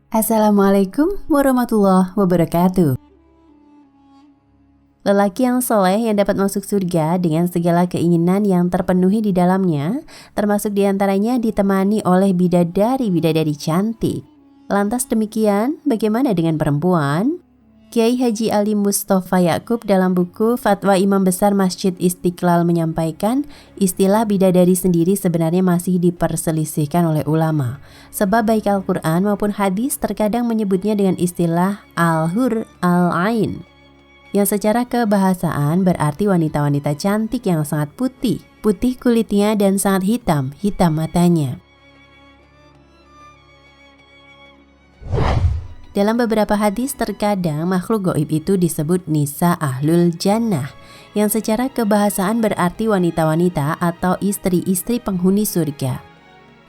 Assalamualaikum warahmatullahi wabarakatuh. Lelaki yang soleh yang dapat masuk surga dengan segala keinginan yang terpenuhi di dalamnya, termasuk diantaranya ditemani oleh bidadari-bidadari cantik. Lantas demikian, bagaimana dengan perempuan? Kiai Haji Ali Mustafa Yakub dalam buku Fatwa Imam Besar Masjid Istiqlal menyampaikan, istilah bidadari sendiri sebenarnya masih diperselisihkan oleh ulama. Sebab baik Al-Quran maupun hadis terkadang menyebutnya dengan istilah al-hur al-ain, yang secara kebahasaan berarti wanita-wanita cantik yang sangat putih, putih kulitnya dan sangat hitam, hitam matanya. Dalam beberapa hadis terkadang makhluk gaib itu disebut nisa ahlul jannah, yang secara kebahasaan berarti wanita-wanita atau istri-istri penghuni surga.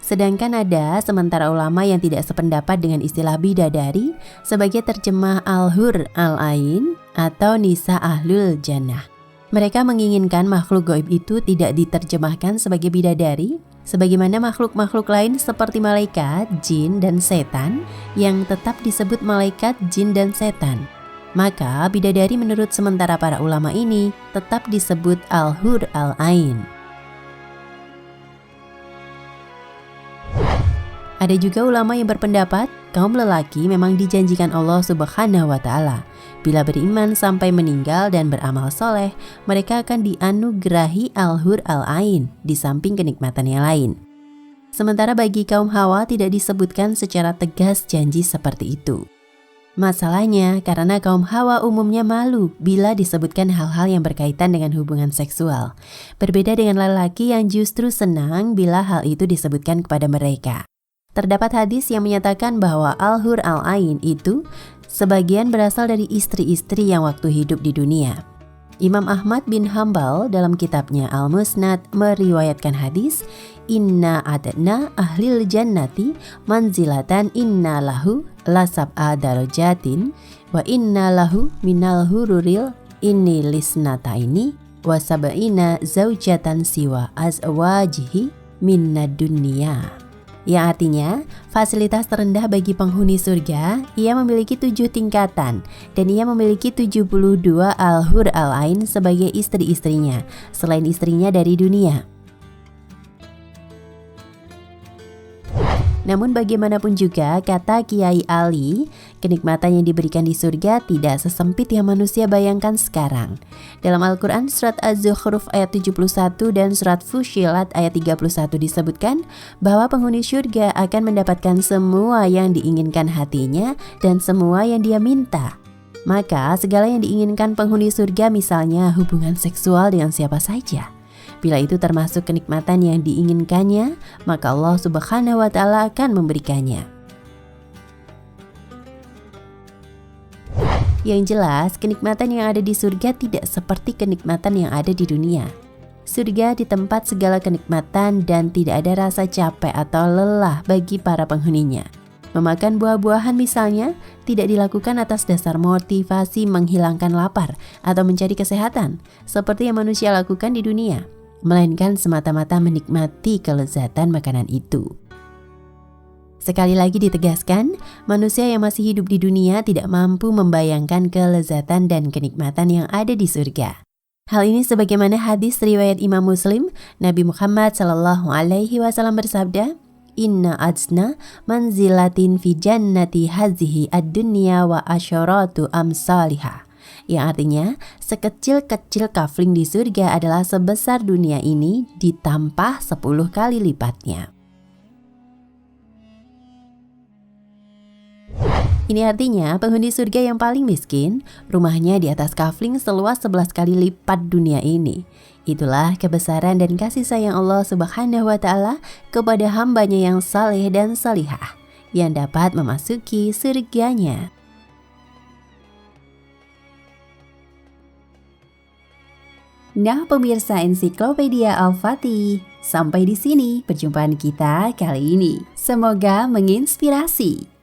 Sedangkan ada sementara ulama yang tidak sependapat dengan istilah bidadari sebagai terjemah al-hur al-ain atau nisa ahlul jannah. Mereka menginginkan makhluk gaib itu tidak diterjemahkan sebagai bidadari, sebagaimana makhluk-makhluk lain seperti malaikat, jin, dan setan yang tetap disebut malaikat, jin, dan setan. Maka bidadari menurut sementara para ulama ini tetap disebut al-hur al-ain. Ada juga ulama yang berpendapat kaum lelaki memang dijanjikan Allah Subhanahu wa Ta'ala. Bila beriman sampai meninggal dan beramal soleh, mereka akan dianugerahi al-hur al-ain di samping kenikmatan yang lain. Sementara bagi kaum Hawa tidak disebutkan secara tegas janji seperti itu. Masalahnya karena kaum Hawa umumnya malu bila disebutkan hal-hal yang berkaitan dengan hubungan seksual. Berbeda dengan lelaki yang justru senang bila hal itu disebutkan kepada mereka. Terdapat hadis yang menyatakan bahwa al-hur al-ain itu sebagian berasal dari istri-istri yang waktu hidup di dunia. Imam Ahmad bin Hambal dalam kitabnya Al-Musnad meriwayatkan hadis, Inna adna ahlil jannati manzilatan inna lahu lasab'a darajatin wa inna lahu minal hururil inni lisnata ini wa sab'ina zaujatan siwa azwajihi minna dunia. Yang artinya, fasilitas terendah bagi penghuni surga, ia memiliki 7 tingkatan dan ia memiliki 72 al-hur al-ain sebagai istri-istrinya, selain istrinya dari dunia. Namun bagaimanapun juga, kata Kiai Ali, kenikmatan yang diberikan di surga tidak sesempit yang manusia bayangkan sekarang. Dalam Al-Quran surat Az-Zukhruf ayat 71 dan surat Fussilat ayat 31 disebutkan bahwa penghuni surga akan mendapatkan semua yang diinginkan hatinya dan semua yang dia minta. Maka segala yang diinginkan penghuni surga, misalnya hubungan seksual dengan siapa saja, bila itu termasuk kenikmatan yang diinginkannya, maka Allah Subhanahu wa Ta'ala akan memberikannya. Yang jelas, kenikmatan yang ada di surga tidak seperti kenikmatan yang ada di dunia. Surga di tempat segala kenikmatan dan tidak ada rasa capek atau lelah bagi para penghuninya. Memakan buah-buahan misalnya tidak dilakukan atas dasar motivasi menghilangkan lapar atau mencari kesehatan seperti yang manusia lakukan di dunia, melainkan semata-mata menikmati kelezatan makanan itu. Sekali lagi ditegaskan, manusia yang masih hidup di dunia tidak mampu membayangkan kelezatan dan kenikmatan yang ada di surga. Hal ini sebagaimana hadis riwayat Imam Muslim, Nabi Muhammad SAW bersabda, Inna ajna manzilatin fi jannati hazihi ad-dunya wa asyaratu amsalihah. Yang artinya, sekecil-kecil kafling di surga adalah sebesar dunia ini ditambah 10 kali lipatnya. Ini artinya penghuni surga yang paling miskin, rumahnya di atas kafling seluas 11 kali lipat dunia ini. Itulah kebesaran dan kasih sayang Allah Subhanahu wa Ta'ala kepada hambanya yang saleh dan salihah, yang dapat memasuki surganya. Nah pemirsa Ensiklopedia Al-Fatih, sampai di sini perjumpaan kita kali ini. Semoga menginspirasi.